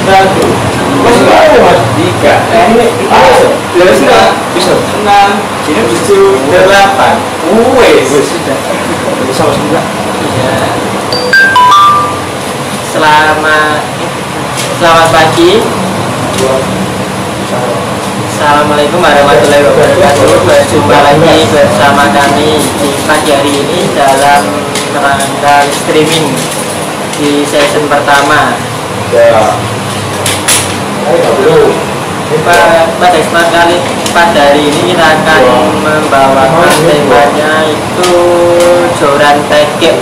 Satu. Masih ada mas? Tiga. Ini bisa. Enam. Ini tujuh. Delapan. Wes. Sudah. Bisa mas enggak? Iya. Selamat pagi. Assalamualaikum warahmatullahi wabarakatuh. Berjumpa lagi bersama kami di pagi hari ini dalam rangka streaming di season pertama. Pada hari ini kita akan membawakan temanya itu joran tekek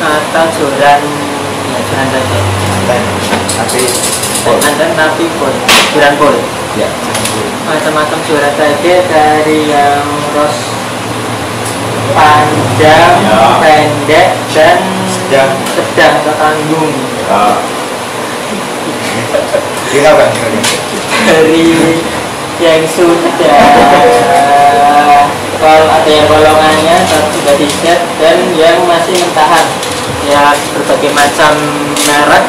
atau joran tekek tapi joran pol ya, macam-macam joran tekek dari yang ros panjang, pendek dan sedang atau tanggung. Dari yang sudah kalau ada yang bolongannya sudah dicat dan yang masih mentahan ya, berbagai macam merek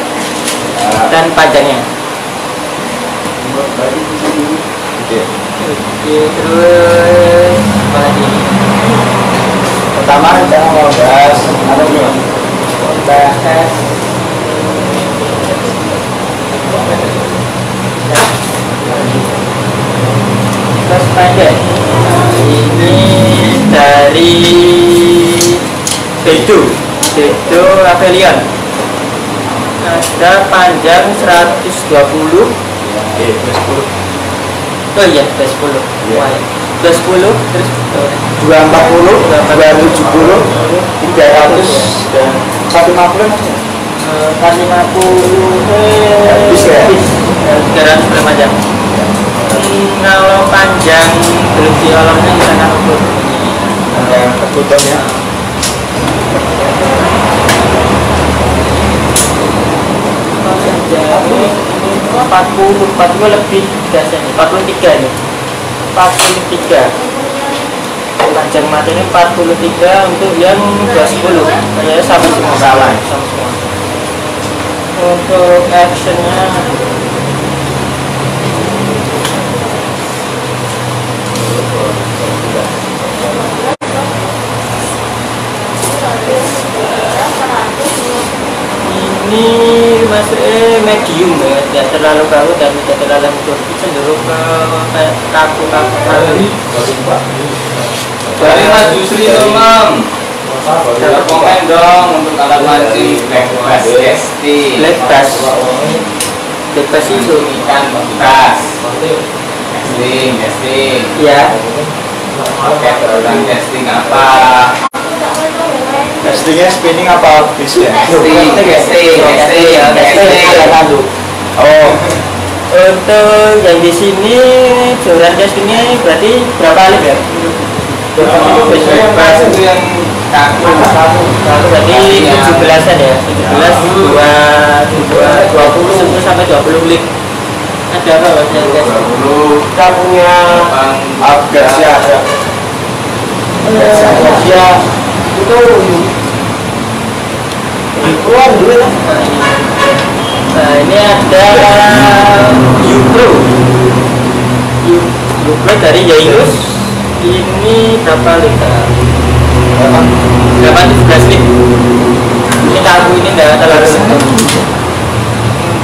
dan panjangnya. Terus apa lagi? Pertama kita mau bahas apa nih? Bahas terus pendek. Ini dari Bedo Avelion. Ada panjang 120. Oh iya, 10. Wah, 10 terus 240, 270, 300 dan 150 mas. 150 habis ya. 300 berapa jam? Kalau panjang belum diolongnya kita akan ukur. Yang tertutup ya. Jadi 40 lebih biasanya 43 ini 43 panjang mata ini 43 untuk yang 210 kayaknya sama semua sama semua. Untuk actionnya ini masih medium ya, tidak terlalu kaku dan tidak terlalu lembut, cenderung ke kaku-kaku. Dari Mas Yusri Mam, komen dong untuk alat mancing black bass casting. Black bass itu ikan bekas. Casting. Ya. Oke, program casting apa? Castingnya spinning apa bisnya? Casting. Oh, untuk yang di sini joran castingnya berarti berapa alif ya? Black bass itu yang kaku. Berarti 17-an ya, 17, 20 sampai 20 lip. Ada apa mas yang casting? Kita punya Abgasia ya. Abgasia itu keluar dulu ya. Nah ini ada Upro dari Yairus. Ini berapa liter? 817 liter. Ini kaku, ini enggak terlalu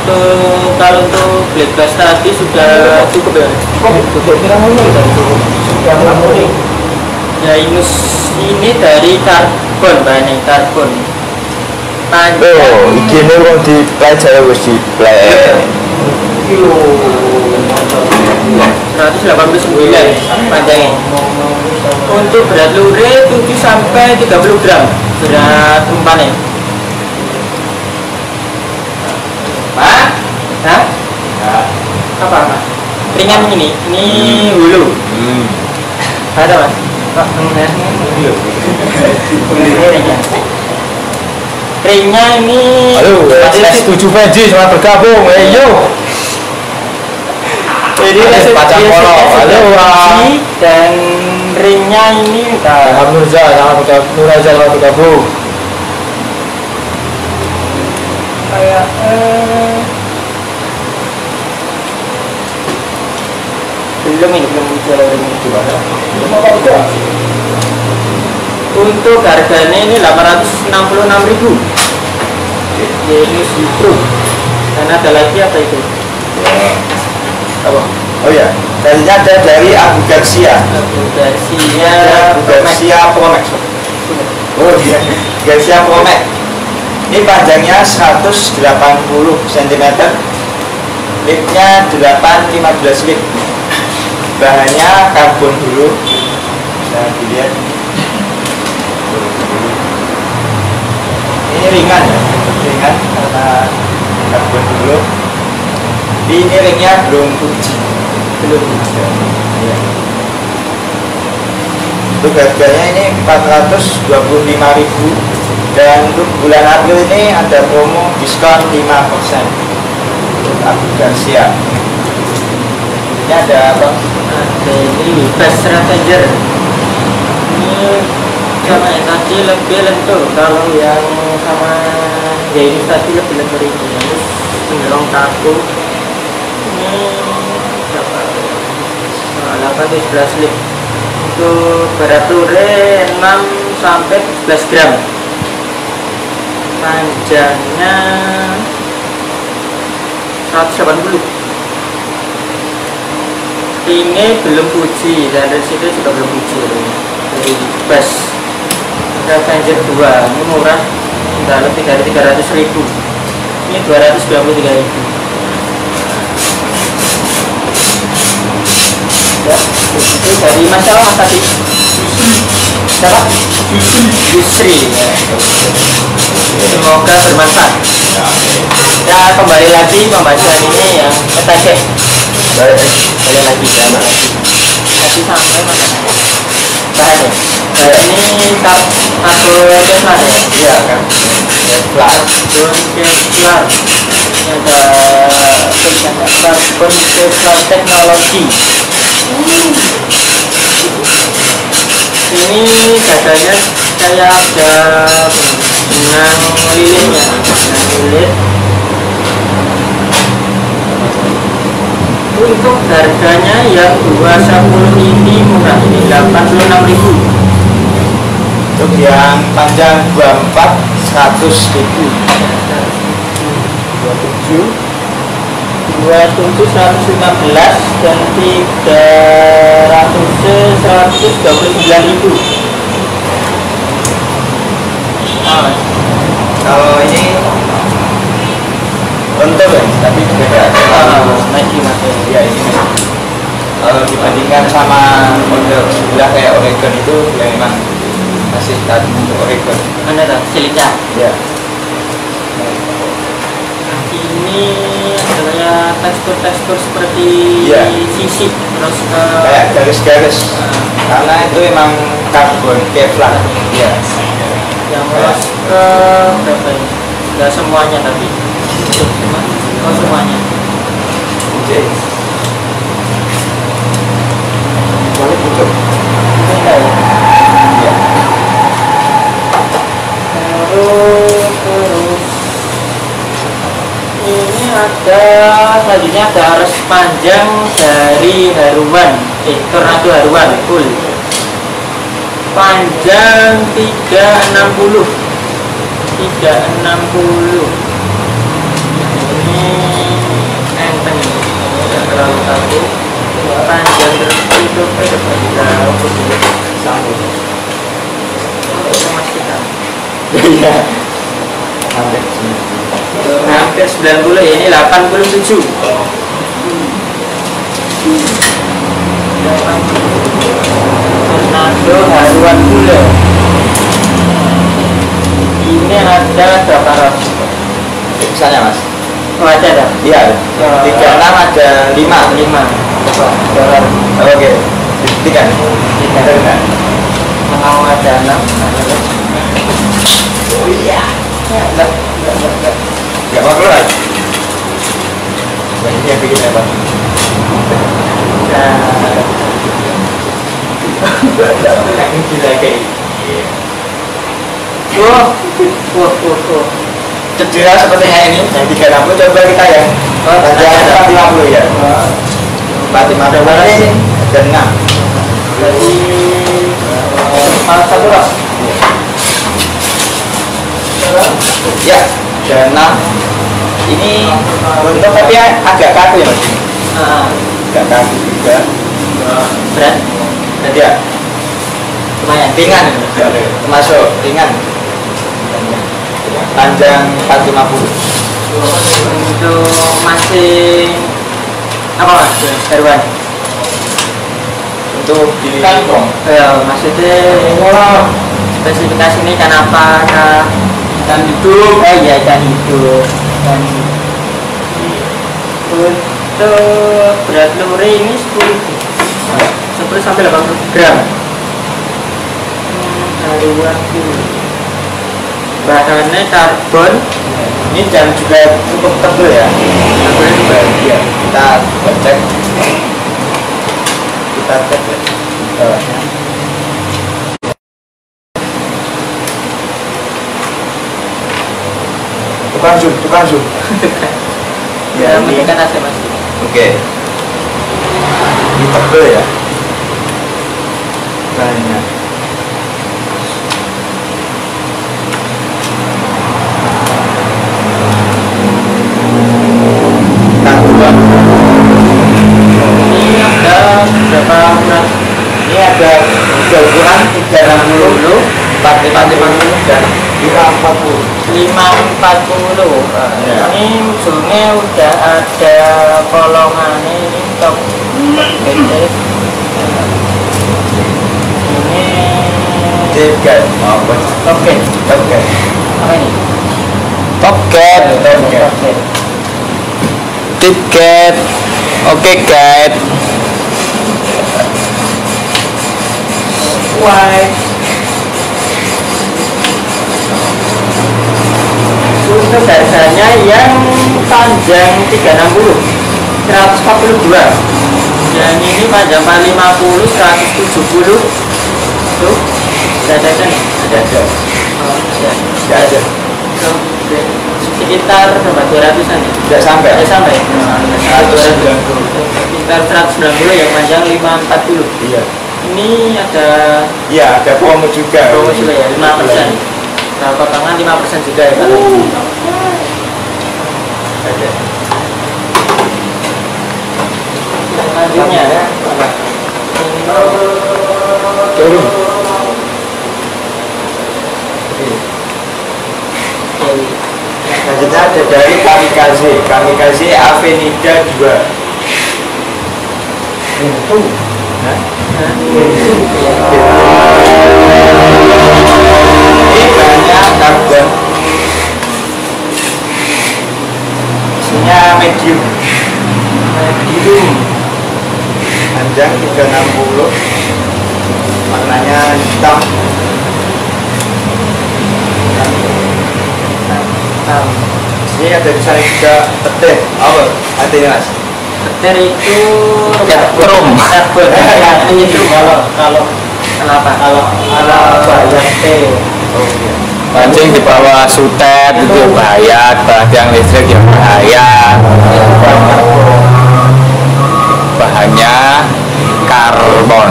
untuk kalau untuk black bass tadi sudah cukup ya. Yairus ini dari karbon, bahannya karbon. Oh, ini mau dipelajari harus dipelajari. 189 panjangnya. Untuk berat lurik 7 sampai 30 gram berat umpannya. Pak? Hah? Apa mas? Ringan ini hulu. Ada mas? Pak, ringnya ini. Halo, saya setuju Fendi sama bergabung. Ayo. Jadi Pacang Polo. Halo, dan ringnya ini Nurza sama bergabung. kayak belum jual ini. Untuk harganya ini 866.000. Ini Hydro. Dan ada lagi apa itu? Apa? Oh ya, selanjutnya ada dari Abu Garcia. Abu Garcia Promax. Oh iya, Garcia Promax. Ini panjangnya 180 cm, lipnya 815 lip. Bahannya karbon dulu. Nah, dilihat. Ini ringan ya, ringan karena karbon dulu. Ini ringnya belum uji, belum ada. Ya. Untuk harganya ini 425.000, dan untuk bulan April ini ada promo diskon 5% untuk Abu Garcia. Ini ada apa? Ada ini Best Ranger. Ini sama yang tadi lebih lentur. Kalau yang sama ya ini tadi lebih lentur ini. Ini cenderung kaku. Ini berapa? 8-11 lip. Untuk berat lure 6 sampai 11 gram. Panjangnya 180. Ini belum uji, dan dari situ juga belum uji. Dari Bas Ranger 2 ini murah, tidak lebih dari 300.000. Ini 223.000. Ya, itu dari masalah Mas tadi. Siapa? Yusri. Ya. Semoga bermanfaat. Ya, kembali lagi pembahasan ini yang Metacek. Balik lagi sama lagi. Tadi sampai mana? Bahannya. Ini kartu Kevlar ya? Iya kan, Kevlar. Kevlar. Ini ada karbon Kevlar teknologi. Ini dadanya kayak ada benang lilinnya, benang lilin. Untuk harganya yang 210 ini murah, ini 86.000. Untuk yang panjang 24 100.000. 27 115 dan 300 129.000. Kalau ini untuk ya, tapi beda. Nike mas Ya ini kalau dibandingkan sama model sebelah kayak Oregon itu ya memang masih tadi untuk Oregon. mana tuh Silica. Ya. Ini adalah tekstur seperti Iya. sisik, terus Kayak garis-garis. Karena itu memang karbon Kevlar. Ya. yang terus ke berapa ini? Enggak semuanya tapi oh semuanya. Oke. Boleh tutup. Enggak ya? Ya. Terus ini ada selanjutnya ada arus panjang dari Haruan, Tornado Haruan full. Panjang 360. Ini enteng, tidak terlalu kaku. Panjang terus itu kita ukur dulu sambung untuk memastikan. Iya. Hampir 90 ya, ini 87. Tornado Haruan gula. Ini ada berapa ros? Misalnya mas. Oh ada ada. Iya. 36 ada 5. Dolar. Oke. 3. Mau ada 6. Oh iya. Enggak. Gak mau keluar. Ini yang bikin apa? Gila kayak. Wah. Cedera sepertinya ini yang 360 coba kita ya. Panjangnya 50 ya. 45 ini Dengan Dari Malang Sakura. ya dana ini untuk tapi agak kaku ya mas, agak kaku juga. Berat, Ya lumayan. ringan, termasuk ringan. Panjang 450. Untuk masing apa mas? Herwan. Untuk di Kantong. Maksudnya spesifikasi ini ikan apa? Ikan hidup. Oh iya, ikan hidup. Dan untuk berat lure ini 10 sampai 80 gram. Bahannya karbon. ini jam juga cukup tebal ya. Karbonnya juga Ya kita cek, kita cek ya. Tukang zoom. ya, ini mendekat aja mas. oke. Ini tebal ya. Banyak. Tanggungan. Ini ada berapa ukuran? Ini ada 3 ukuran, 360, 450 dan 540. 540. Ya. Ini ujungnya udah ada kolongannya, ini top gede. Ini Tiga maupun top gede. oke. Apa ini? Toket, tiket, oke guide. White. Untuk harganya yang panjang 360 142, yang ini panjang 50 170. Tuh, ada kan? Ada. Oh, ya. Tidak ada. Oke. Sekitar berapa 200-an ya? Tidak sampai. Tidak sampai. 190. Sekitar 190 yang panjang 540. Iya. Ini ada Iya, ada promo juga. promo juga ya, 5%. Nah, potongan 5% juga ya kalau Ada. selanjutnya Turun. Selanjutnya ada dari Kamikaze Avenida 2. Hah? Ini bahannya karbon. Isinya medium. Panjang 360. Warnanya hitam. Ini ada misalnya juga petir. Apa? Ada ya mas? petir itu Ketrum. karbon. Ini itu kalau kenapa? Kalau bayar teh. Oh iya. Pancing di bawah sutet itu bahaya, tiang listrik yang bahaya. Bahannya karbon.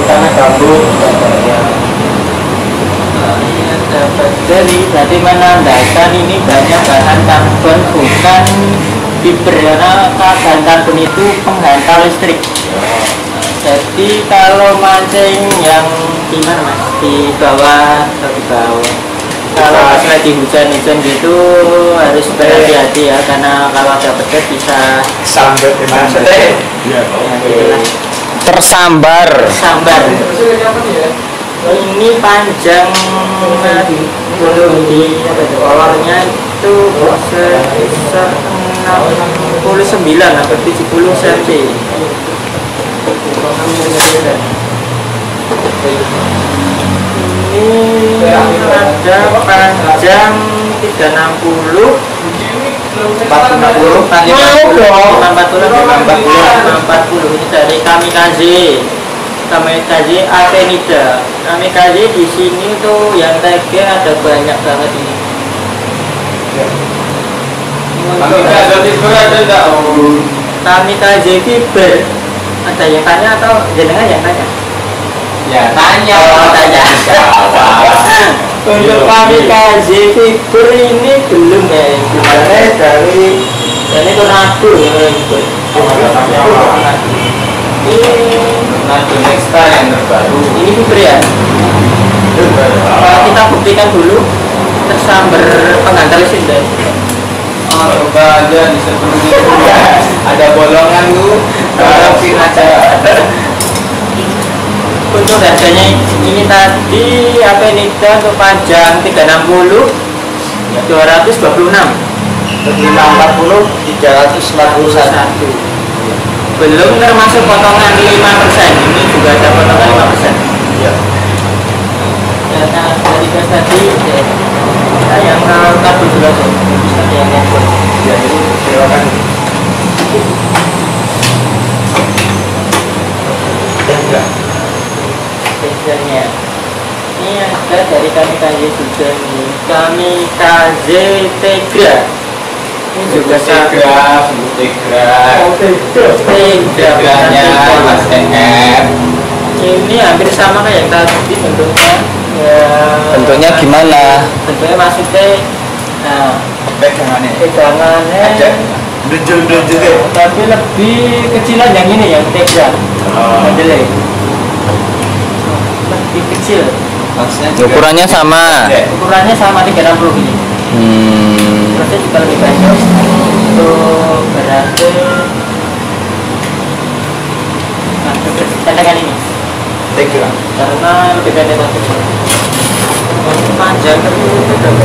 Karena gabung dapat dari berarti menandakan ini banyak bahan karbon, bukan fiber, karena bahan karbon itu penghantar listrik. Jadi kalau mancing yang gimana mas, di bawah atau di bawah, kalau pas lagi hujan-hujan gitu harus berhati-hati ya, karena kalau ada petir bisa Sambat mas. Iya. ya, gitulah. Tersambar. Sambar. Ini panjang di kolornya itu sebesar 69 atau 70 cm. Ini ada panjang 360 40 ini dari Kamikaze Avenida. Kamikaze di sini tuh yang tagnya ada banyak banget ini. Kamikaze fiber ada enggak? Kamikaze fiber Ada yang tanya atau jenengan yang tanya? Ya tanya. Tanya. Untuk kamikaze figur ini belum ya, gimana dari ini tornado ya itu. Tornado Nexta yang terbaru. Ini figur ya. Kita buktikan dulu tersambar penggantar listrik deh. Oh, coba aja di sebelum itu ada bolongan tuh, harapin aja. Untuk harganya ini tadi apa ini untuk panjang 360 226 540 341. belum termasuk potongan 5%. Ini juga ada potongan 5%. Iya. Karena dari gas tadi yang kabel juga tuh bisa yang network. Ya, jadi silakan. Enggak. Biasanya ini ada dari kamikaze juga nih, kamikaze Tegra. Ini juga Tegra, Tegranya Mas ER. Ini hampir sama kayak tadi bentuknya. Ya, Bentuknya gimana? bentuknya maksudnya, nah Pegangannya. pegangannya Ada dunjul-dunjul ya. tapi lebih kecilan yang ini yang Tegra modelnya lebih kecil, Maksudnya juga Ukurannya sama. ukurannya sama 360 ini. Terusnya juga lebih banyak untuk berarti nah, cadangan ini Tegra. karena lebih pendek tadi. Untuk panjang tapi itu berapa?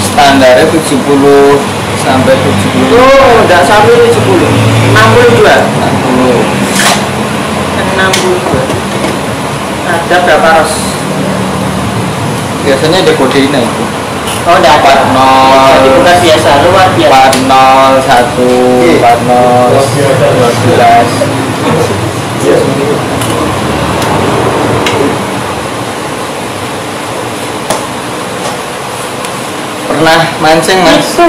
Standarnya 70 sampai 70. Oh, enggak sampai 70, 62. 62. Ada berapa ros? Biasanya ada kodein itu. Oh, enggak ada. 40. Jadi bukan biasa, luar biasa. 401, 40, 12. Pernah mancing mas? Itu.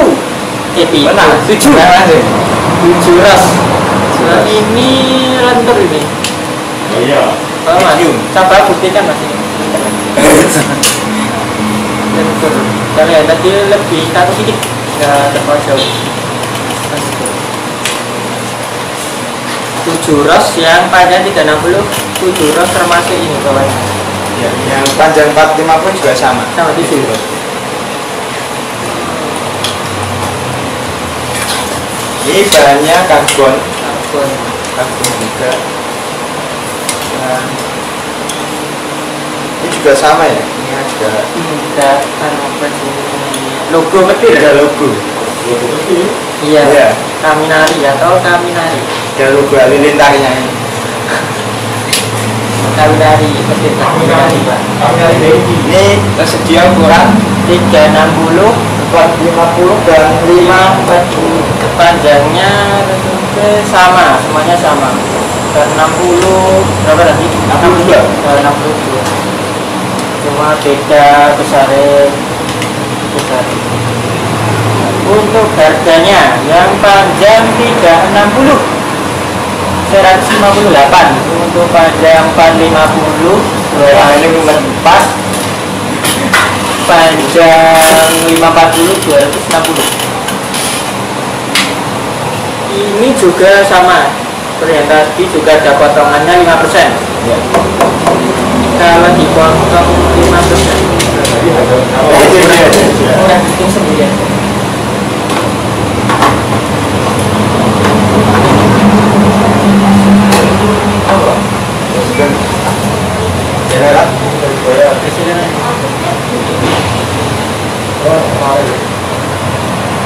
Pernah. 7 mancing. 7 ros. Nah, ini lentur ini. Iya. Oh, mas. Coba buktikan mas ini. Lentur. Kalau yang tadi lebih kaku sedikit. Enggak terlalu jauh. 7 ros yang panjang 360, 7 ros termasuk ini bawahnya. Ya, yang panjang 45 pun juga sama. Sama 7 ros. Ini bahannya karbon. Karbon. Karbon juga. Nah, ini juga sama ya. Ini ada Enggak, apa sih? Logo petir. ada logo. Iya. Iya. Kaminari atau Kaminari. Ada logo halilintarnya ini. Kaminari petir. Kaminari Pak. Ini tersedia ukuran 360, 450 dan 540. panjangnya sama, semuanya sama. 60 berapa tadi? 62. 62. Cuma beda besarnya. Untuk harganya yang panjang 360 158, untuk panjang 450 204, panjang 540 260. Ini juga sama seperti yang tadi, juga ada potongannya 5%. Ya. Kalau dipotong 5%, udah hitung sendiri. Nah,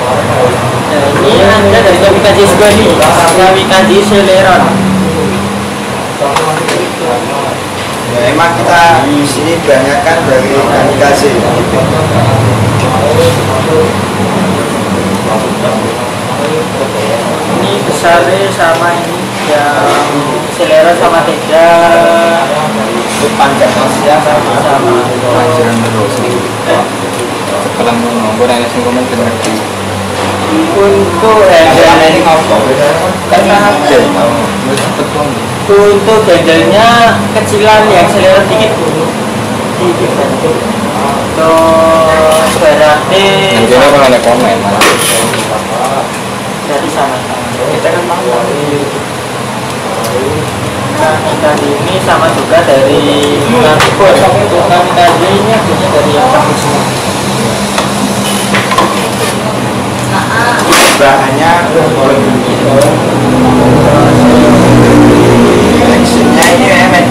ini ada dari kamikaze juga nih, kamikaze Celeron. Ya, emang kita di sini banyakkan dari kamikaze. Ini besarnya sama ini, yang Celeron sama Tegra. Untuk panjang manusia sama. Panjang terus nih. Sekarang mau nanya sih komen ngerti. Untuk Handle ini ngopo? Kan handle. untuk handle-nya kecilan yang selera dikit dikit kan. Untuk berarti Nanti ini kalau ada komen malah. dari sama-sama. Kita kan mau. Nah, tadi ini sama juga dari transport. Untuk tadi ini hasilnya dari yang bagus. Bahannya actionnya ini MH.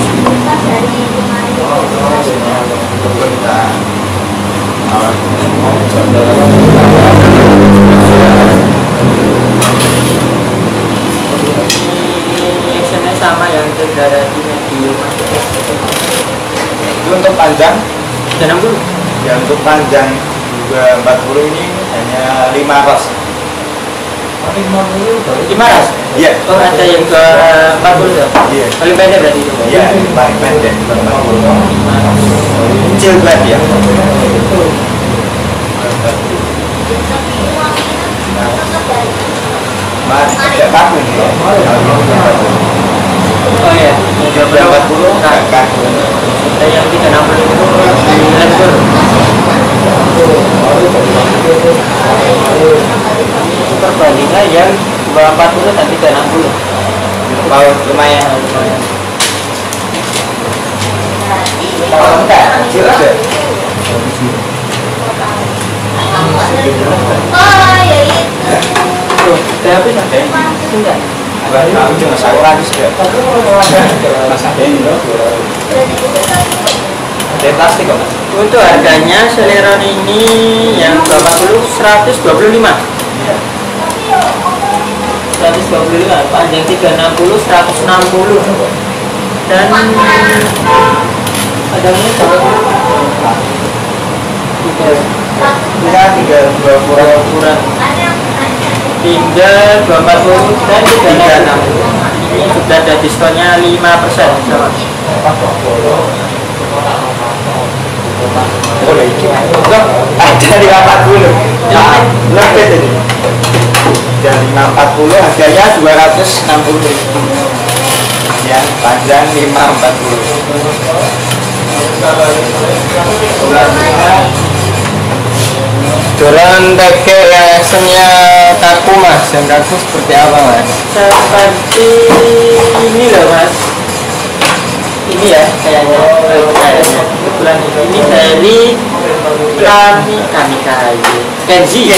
Actionnya sama yang dari medium. Itu untuk panjang, Dan 60. ya untuk panjang 240 ini hanya 5 ros. 5 ras? Iya. Oh, ada yang ke 40 tuh? Iya. Paling pendek berarti itu? Iya, paling pendek. Kecil banget ya. Mas, tidak kaku nih ya. Oh iya, 240 nggak kaku. ada yang 360 itu lembur. Perbandingan yang 240 dan 360. Mau lumayan. Kalau enggak, kecil aja. Tuh, udah habis ada? Enggak. Aku cuma satu lagi sudah. Dari plastik kok. Untuk harganya Celeron ini yang 240 125. 125, panjang 360 160. Dan adanya Kita tinggal 20 kurang tinggal 240 dan 360. Ini sudah ada diskonnya 5% sama. Boleh iki. Loh, ada 540. Nah, lebih tadi. Dan 540 harganya 260.000. Ya, panjang 540. Dolan teke actionnya kaku mas, yang kaku seperti apa mas? Seperti ini loh mas. Ini ya kayaknya kebetulan ini dari kami Kenji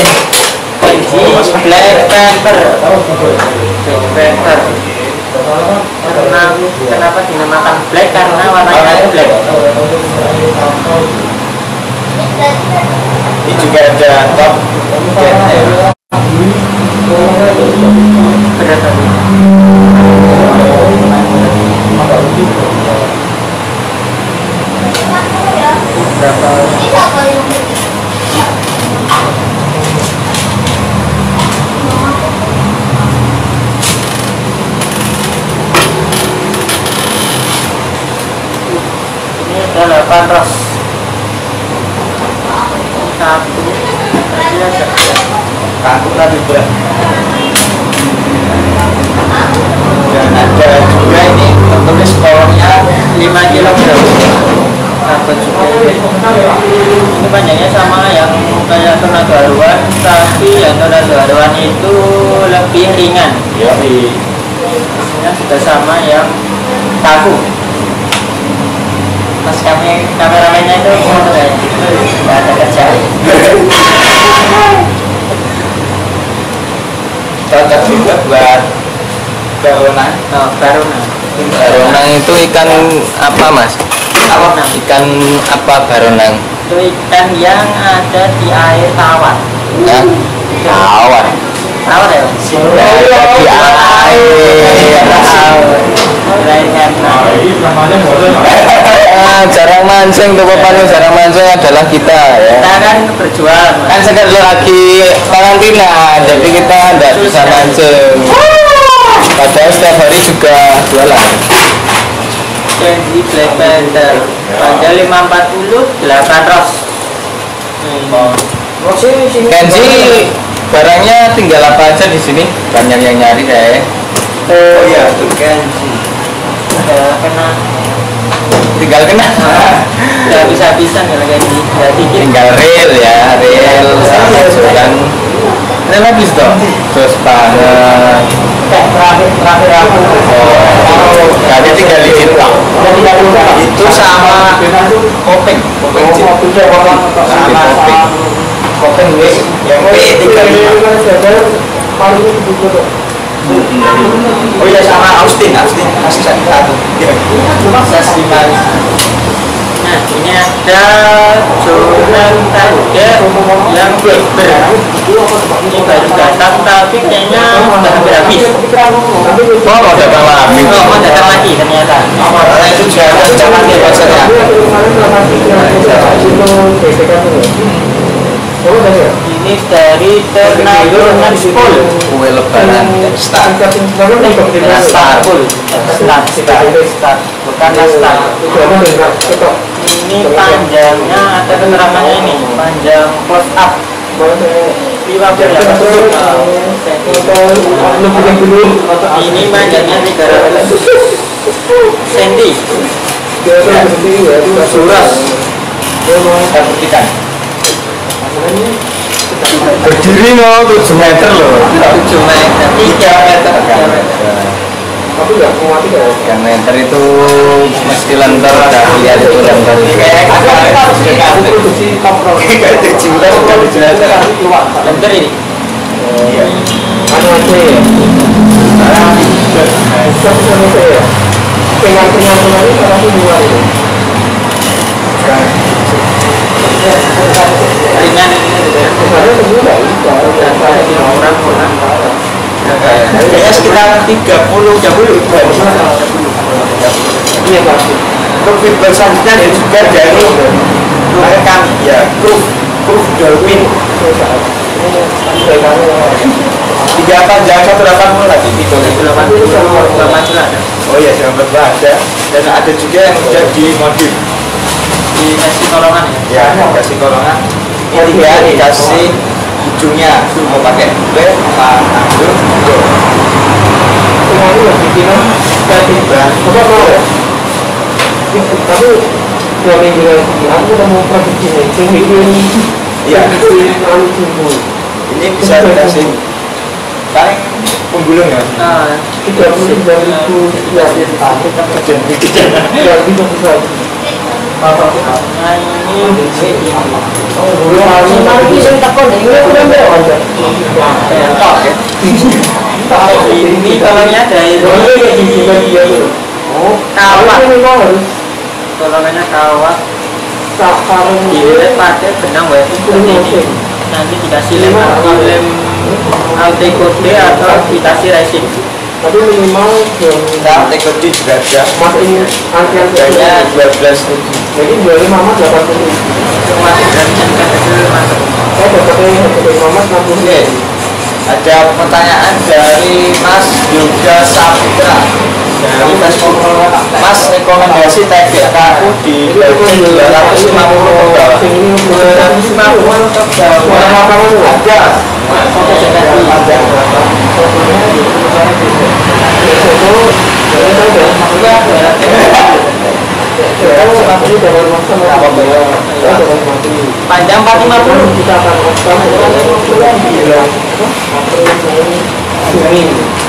Black Panther. Kenapa dinamakan black? Karena warnanya black. Ini juga ada top Berat tadi. Ini ada 8 ros. Satu. Tadi ada. kaku tapi berat. Dan ada juga ini tertulis kolomnya 5 kg. Dapat juga ini panjangnya sama yang kayak tornado haruan, tapi yang tornado haruan itu lebih ringan. ya Ini juga sama yang kaku. Mas kameramennya itu nggak ada kerjaan. cocok juga buat corona. Oh, Baruna. Baronang itu ikan apa mas? Baruna. Ikan apa baronang? Itu ikan yang ada di air tawar. Ya, tawar. Tawar ya? Mas? Di air. Lain karena Jarang mancing tuh paling jarang mancing adalah kita ya. kita kan berjuang. Kan sekarang lagi karantina, jadi kita tidak bisa mancing. Padahal setiap hari juga jualan. Kenji Black Panther panjang 540 8 ros. Kenji barangnya tinggal apa aja di sini? Banyak yang nyari saya. Oh iya, itu kan Kena Tinggal kena. nggak bisa-bisa nggak kayak gini. Ya dikit. Tinggal rel ya, rel sama suran. Rel habis toh. Terus banget. Terakhir aku. Oh, jadi tinggal dicetak. itu sama kopeng jin. Sama kopeng wis yang P35. Oh iya, sama Austin asisten satu. Sasiman. Nah, ini ada Jonan Tiger yang fiber. Ini baru datang tapi kayaknya udah hampir habis. Oh, mau datang lagi. Oh, mau datang lagi ternyata. Karena itu juga jangan ya maksudnya. Ini dari Tornado Nexpol. Kue lebaran. Start. Start. Bukan Nastar. Ini panjangnya ada keterangannya ini. Panjang close up 58 ini panjangnya 300 cm. Suras. Saya buktikan. Berdiri no 7 meter loh. 7 meter. 3 meter. 3 meter itu meski lentur udah lihat itu lentur. Lentur ini. Ringan. Kayaknya sekitar 30 iya Pak. Untuk fiber selanjutnya dan juga dari rekam ya proof Dolphin 3 panjang 180 lagi gitu. 80 Oh iya, jangan berbahasa. Dan ada juga yang sudah dimodif. dikasih kolongan ya. Ya, dikasih kolongan. Ini dia dikasih ujungnya mau pakai B apa langsung Tapi 2 minggu lagi aku udah mau produksi iya, ini bisa dikasih paling penggulung ya. 39.000 ini kolonnya dari kawat. Kolonnya kawat. Dilihat pakai benang web seperti ini. Nanti dikasih lem ALT kode atau dikasih resin. tapi minimal Nah, tekodi juga ada. mas ini antrian Harganya 12. jadi 25 mas 80. Masih dan kecil masuk. Saya dapatnya dari Mamat 60. Oke, ada pertanyaan dari Mas Yoga Sapitra dari Facebook. Mas, rekomendasi TVK aku di 250 ke bawah. 250 ke bawah. Ada. Panjang 450. Kita akan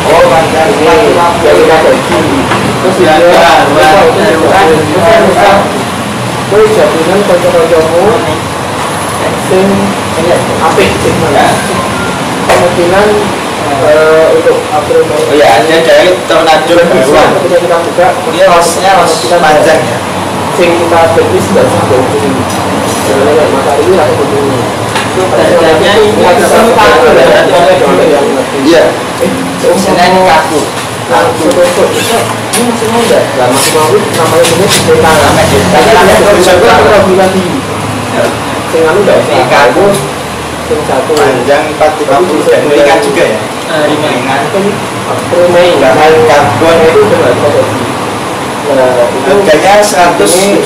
Oh, panjang. terus terus jadikan kocok-kocokmu sing apik sing kemungkinan untuk April Mei. Oh ya, ada dari Tornado baruan. Ketika kita buka Dia rosnya ros panjang ya. sing kita bebis nggak sampai ujung ini. Jadi mata ini lah ujung ini. Harganya ini Iya. Seneng kaku. Ini masih mau nggak? Nggak masih mau namanya ini kita sing anu nggak usah Kaku sing satu panjang 450 dan ringan juga ya. ringan. Ringan. April Mei Bahan karbon itu udah nggak bisa jadi Nah, itu harganya 170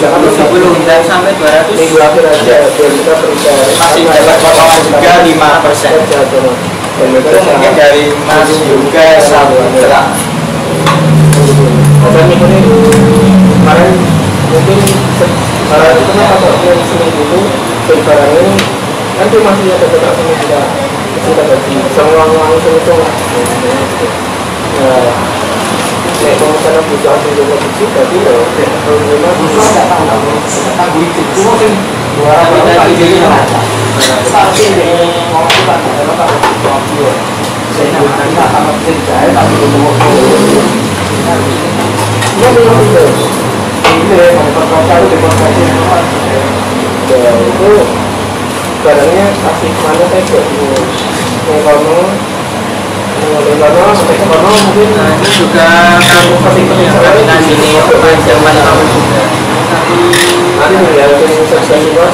dan sampai 200 minggu akhir aja kita berikan Masih dapat potongan juga 5%. Dan Itu mungkin dari Mas Yoga Saputra. dan ini kemarin mungkin kemarin itu kan pas yang seminggu itu beli barang ini kan tuh masih ada beberapa yang kita bagi semua uang itu lah. Nah, kalau misalnya butuh hasil yang produksi berarti ya kalau memang itu nggak tahu itu mungkin 200 jadi tapi ini mau kita kalau tak saya nak akan menjadi tapi untuk ya belum itu ya kalau demonstrasi ya itu barangnya kasih kemana saya kalau sampai ke kono mungkin ini juga penting-penting sekali dengan ini panjang malam juga nanti ya sukses juga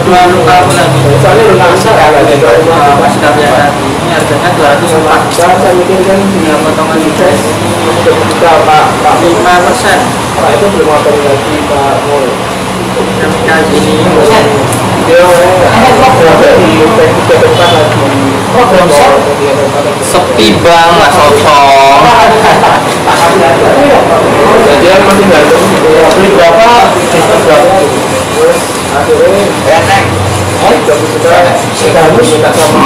kedua lupa aku lagi soalnya lu langsung sudah biasa ini harganya 204 saya mikir kan di potongan juga kita Pak 5% Pak itu belum apa lagi Pak Mul yang kali ini dia di ke depan lagi Sepi bang, Mas Otong. jadi masih nggak ada beli berapa terus akhirnya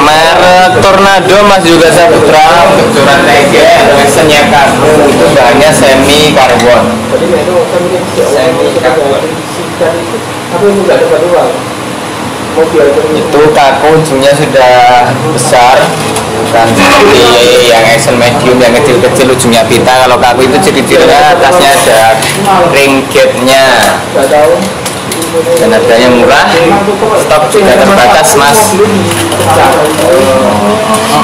Merek Tornado Mas juga Saputra, kejuran TG, mesennya kamu itu bahannya semi karbon. tadi itu semi karbon tapi nggak dapat uang mobil Itu kaku ujungnya sudah besar, bukan seperti yang action medium yang kecil-kecil ujungnya pita. Kalau kaku itu ciri-cirinya atasnya ada ring gate-nya nggak tahu dan harganya murah, stok juga terbatas Mas.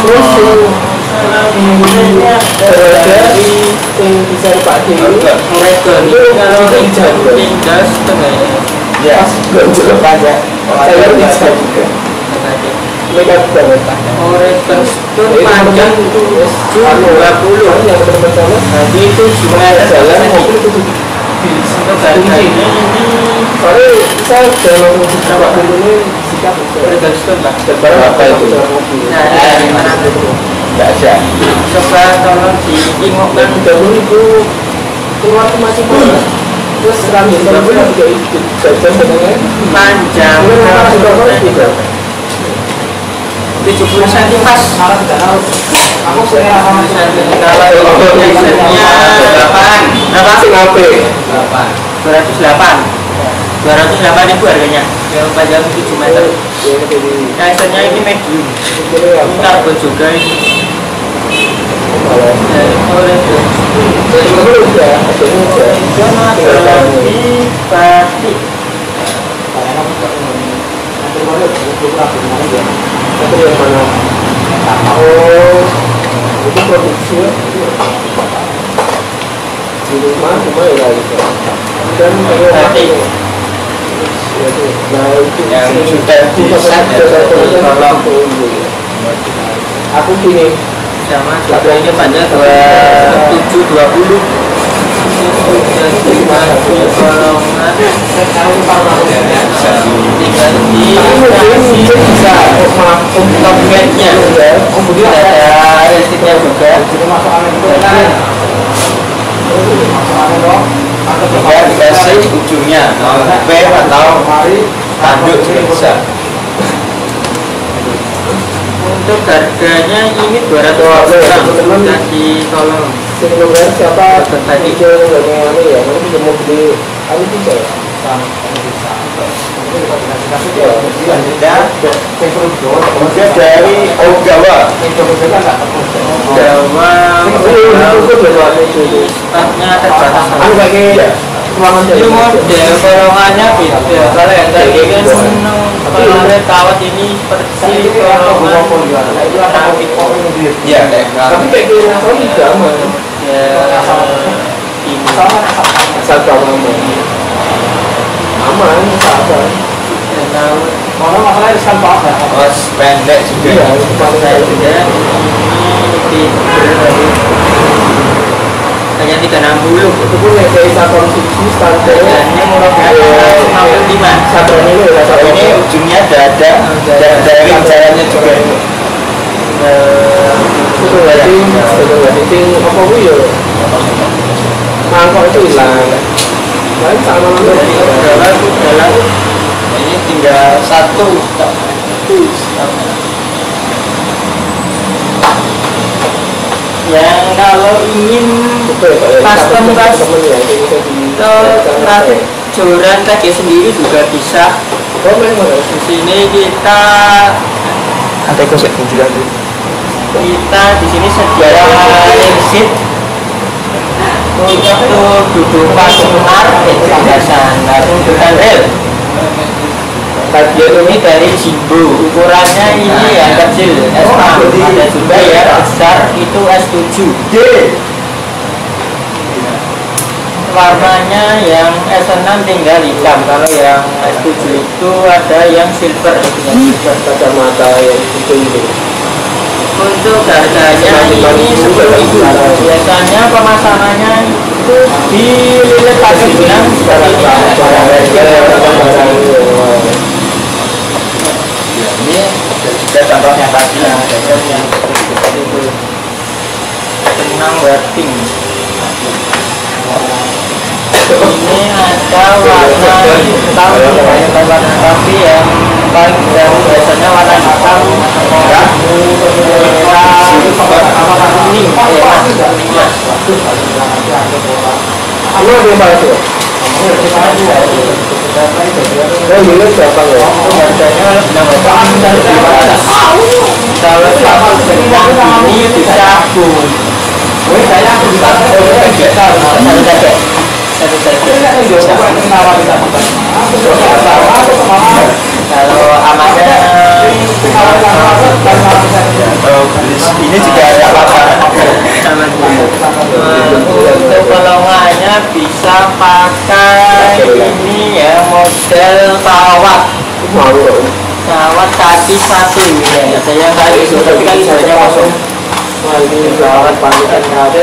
terus dari yang bisa dipakai mereka itu kalau tinggal setengahnya Ya, juga banyak saya bisa juga mereka juga Oregon Stone panjang itu 20 yang benar-benar jadi itu juga ada jalan mobil itu untuk harganya ini soalnya saya dalam beberapa dulu ini sikap Oregon Stone lah Berapa itu? nah dari mana Nggak ada. coba tolong diingatkan 30.000 keluar masih kurang terus 130 juga ikut jajan sebenarnya panjang 70 cm mas aku saya kalau biasanya 8 berapa sih 208 ribu harganya yang panjang 7 meter biasanya ini medium ini karbon juga ini batik itu produksinya di rumah cuma ya gitu dan batik nah itu Yang sudah di-set ya, aku gini sama juga ini panjang 2720 jadi masih golongan tinggal di bisa top gate-nya kemudian ada resitnya juga Ya dikasih ujungnya P atau tanduk juga bisa. untuk harganya ini 200 kasih tolong sebenarnya siapa tadi hijau yang ini ya nanti mau beli aku bisa Selanjutnya kemudian dari Ogawa. Jawa startnya terbatas aku pakai ruangan ini model golongannya beda kalau yang tadi kan kalau kawat ini seperti golongan keramik Ya, kayak tapi kayak gini asal juga mah ya ini asal tahu aman sabar ya tahu orang masalah asal tahu os pendek juga. iya itu paling saya saya juga ini 360. Itu pun dari satu konsumsi standar. Harganya murah banget, 55. Sabran ini ya, sabran Ini ujungnya ada dari jalannya juga. itu berarti apa bu ya? Mangkok itu hilang. Lain sama Dalam Ini tinggal satu. yang kalau ingin custom traffic joran KG sendiri juga bisa. Di sini kita di sini sediakan exit untuk dudukan senar dudukan rel. Bagian ini dari Jimbo, ukurannya ini yang kecil S6, ada juga yang besar itu S7. Warnanya yang S6 tinggal hitam, kalau yang S7 itu ada yang silver, kacamata yang itu. Untuk harganya ini 10.000. Biasanya pemasangannya itu dililit pakai benang seperti ini. Ini juga contohnya tadi yang Benang webbing. Ini ada warna hitam, tapi yang paling biasanya warna hitam, kuning, Kamu ada yang balas ya? Ini siapa ya? Kalau satu ini bisa kalau amatnya ini juga ada apa? untuk pelongannya bisa pakai ini ya, model kawat kaki satu ya. Ada yang kaki satu tapi kaki satunya kosong. Ini kawat panikan ada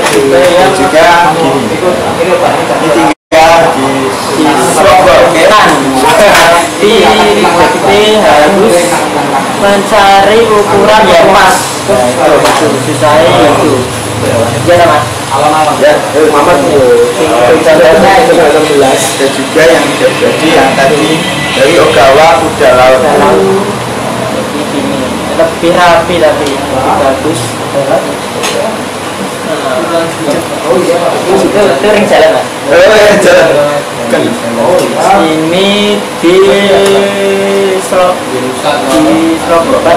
Juga gini. Ini tinggal di Kan tapi harus mencari ukuran yang pas. Itu susahnya itu. Gimana mas? ya, Mamat contohnya itu 16. ada juga yang tidak jadi yang tadi dari Ogawa udah laut. Lebih rapi tapi lebih bagus. Itu ring jalan mas. Jalan. Ini di Srobokan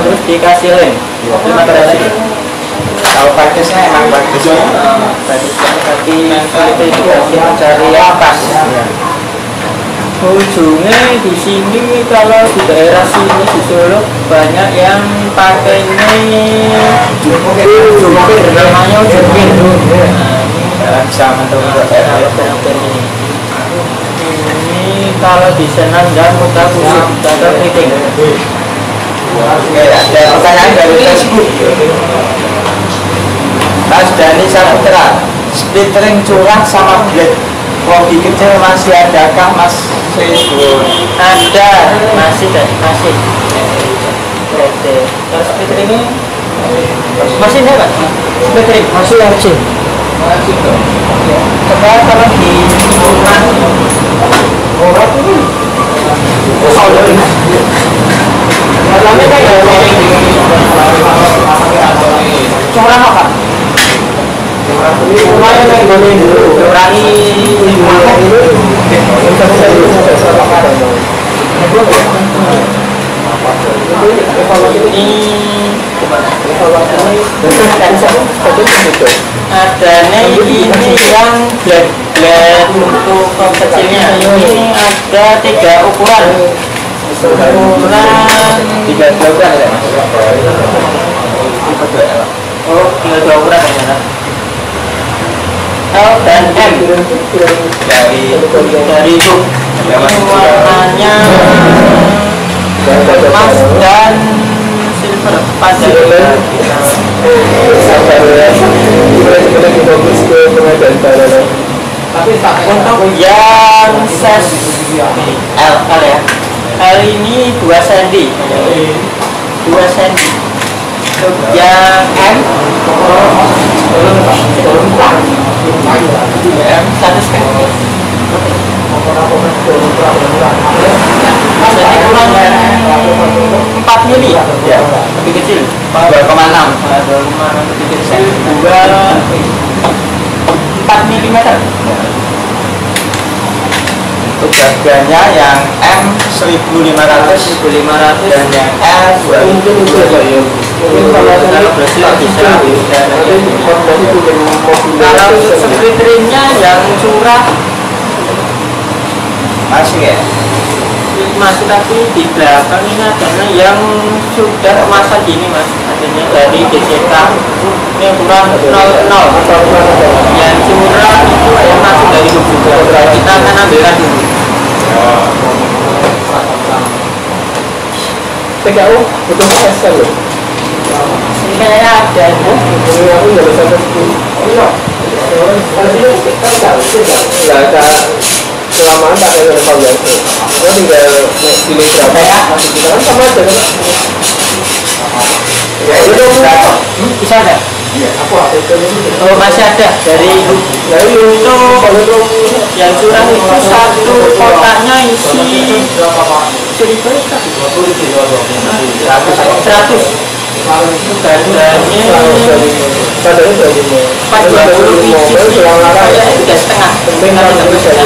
terus dikasih lem. Terima kasih. Kalau paketnya emang bagus. Tapi itu masih mencari yang pas. Ujungnya di sini kalau di daerah sini di Solo banyak yang pakai ini jungkir, namanya jungkir. Sama Ini kalau di Senan dan muka kusut atau keriting. Oke, ada pertanyaan dari Facebook. Mas Dani Saputra, splittering curang sama blade kopi kecil masih adakah Mas Facebook? Ada, masih. Kalau splitter ini masih ada pak? Splitter masih yang kecil. Coba kalau di dalamnya kayak curang apa? Lumayan yang boleh dulu kurangi adanya ini yang blade untuk kecilnya ini ada 3 ukuran. Ukuran 3 ukuran ya Mas? oh tinggal 2 ukuran ya. L dan M dari itu warnanya emas dan silver pada Sabar ya. Sebenarnya kita fokus ke pengadaan barang. Untuk yang size L ya, L ini 2 cm, 2 cm. Untuk yang M, M 1,5. Jadi kurang 4 mili, ya, lebih kecil. 2,6. 2,6 lebih kecil, 4 mm. Untuk harganya yang M 1.500 dan yang L 2.000. Kalau Brazil bisa. Kalau split ringnya yang curah Masih ya? masih, tapi di belakang ini adanya yang sudah masa gini mas, adanya dari DCK ini yang kurang 00. Yang curah itu yang masuk dari juga, kita akan ambilkan dulu. PKU butuh SL loh. Ini kayaknya ada itu. Ini aku nggak bisa terus. Nggak ada kelamaan tak ada evaluasi. Lo tinggal pilih berapa ya? Kita kan sama aja kan? Ya itu Bisa ada? aku itu. Oh masih ada dari Itu yang curah itu satu kotaknya isi 100. Harganya 420 biji, kayak 3,5. Penting kalau 20 biji.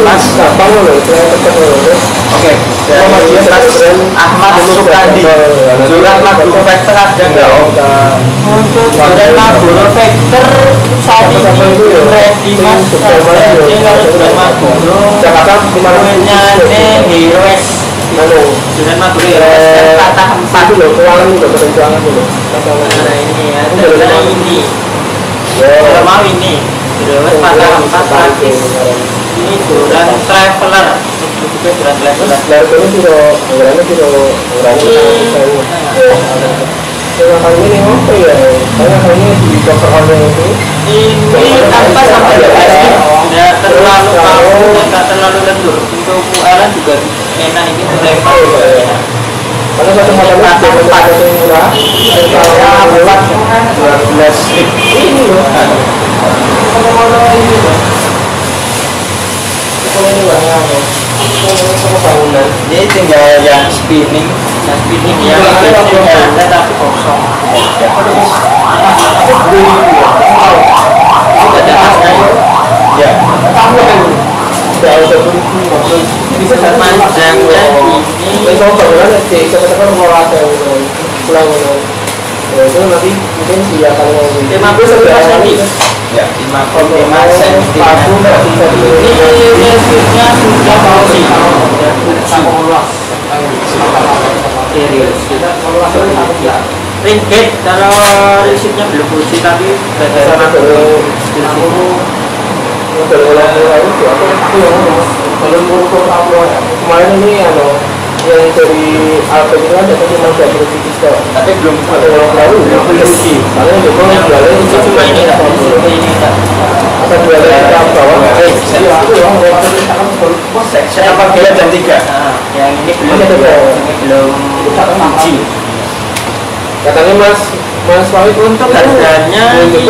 Mas gampang loh, oke. Ahmad Sukandi. Jurat Marlboro Vector ada nggak om? Untuk Jurat Marlboro Vector saat ini ready mas. Jadi kalau Jurat Marlboro Jakarta namanya Heroes. Jurat Marlboro Heroes patah 4. Itu loh, keuangan juga perjuangan dulu. Nah ini ya, ada ini. Kalau mau ini Heroes patah 4 gratis. Ini Jurat Traveler. Juga Jurat Traveler. Lalu itu yang kali ini apa ya? Karena kali ini di dokter online itu Ini tanpa sampai tidak terlalu kaku, tidak terlalu lentur. Untuk mualan juga enak, ini lempar juga enak. karena satu modelnya Patah 4. yang murah, Saya buat 12 slip. Ini loh. Ini banyak. Bangunan. Ini tinggal yang spinning. ini yang ada tapi kosong. Itu ada tasnya Ya. Tidak ada bisa panjangnya ini. Kalau bangunan sih, katakan mau ada pulang itu nanti mungkin dia kalau 50 cm. Ya, 55 cm. Ini mesinnya sudah fungsi. Ringgit kalau listriknya belum fungsi tapi berdasarkan kemarin ini yang dari Alpha itu kan datang cuma 20 biji kok, Tapi belum ada yang lalu yang beli karena itu kan jualnya itu cuma ini tak ini tak. apa jualnya kita bawah aku yang Kenapa 2 dan 3? Nah, yang ini belum fungsi. katanya Mas Wahid Untuk harganya ini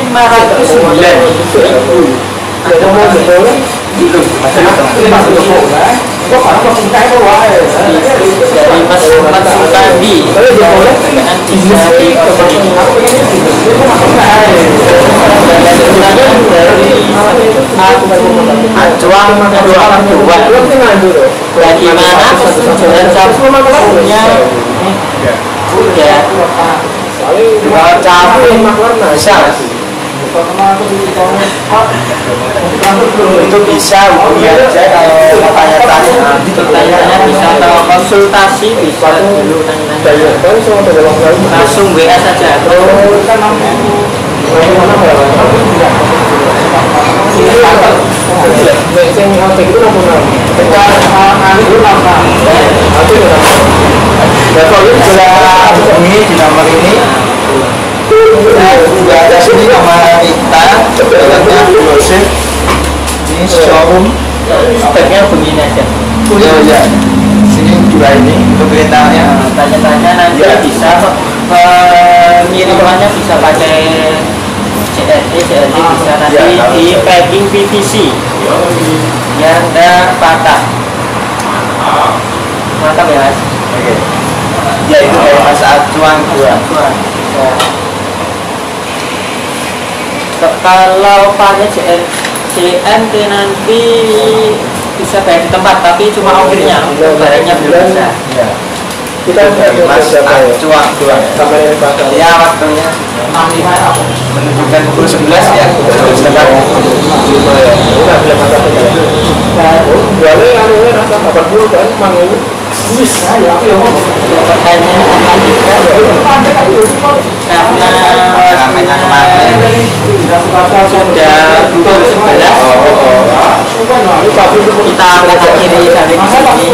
509.000. ada mau jempolnya Belum. Dari Mas Sukandi dengan bisa dikembali. Acuan bagaimana kesejuan sabunnya udah capek Bisa. Itu bisa hubungi aja kalau tanya-tanya. pertanyaannya bisa atau konsultasi bisa dulu tanya-tanya langsung WA saja. Ini di nomor ini. Juga ada sini nama kita, dalamnya brosur. Ini showroom. Speknya begini aja. Ya. Sini juga ini untuk perintahnya. Tanya-tanya nanti Ya. bisa pengirimannya bisa pakai CNC bisa nanti Ya, di packing PVC biar nggak patah. Mantap ya mas. Oke. Ya itu kayak masa acuan dua. Kalau pakai CNC nanti bisa bayar di tempat tapi cuma ongkirnya, barangnya belum bisa. Ya. Kita mas acuan dua. Ya waktunya menunjukkan pukul 11 ya. Karena sudah pukul 11 kita akan akhiri sampai di sini.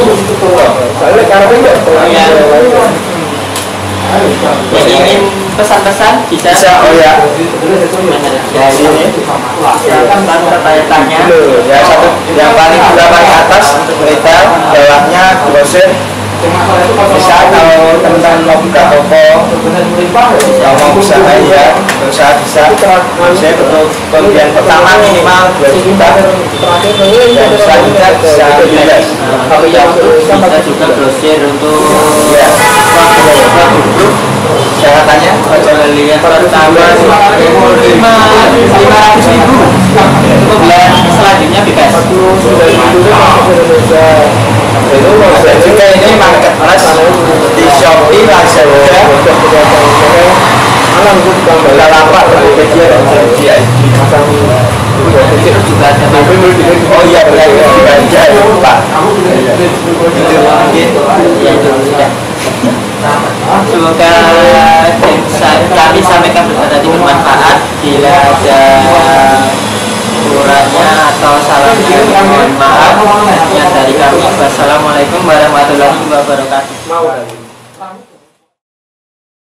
Yang ingin pesan-pesan bisa. Oh ya. Ya ini silakan tanya-tanya. Ya satu yang paling atas untuk retail, bawahnya grosir. Bisa kalau teman-teman mau buka toko, mau usaha ya, usaha bisa. Saya untuk pembelian pertama minimal 2 juta. Dan selanjutnya bisa bebas. Tapi yang bisa juga grosir untuk grup. Syaratannya Pembelian pertama 500.000. Pembelian selanjutnya bebas. dan juga ini marketplace di Shopee, Lazada, Bukalapak, Tokopedia dan JID. Juga ada Oh iya benar belanja lupa. ya itu sudah. Semoga kami sampaikan tadi bermanfaat. Bila ada kurangnya atau salahnya mohon maaf. Ya dari kami. Wassalamualaikum warahmatullahi wabarakatuh.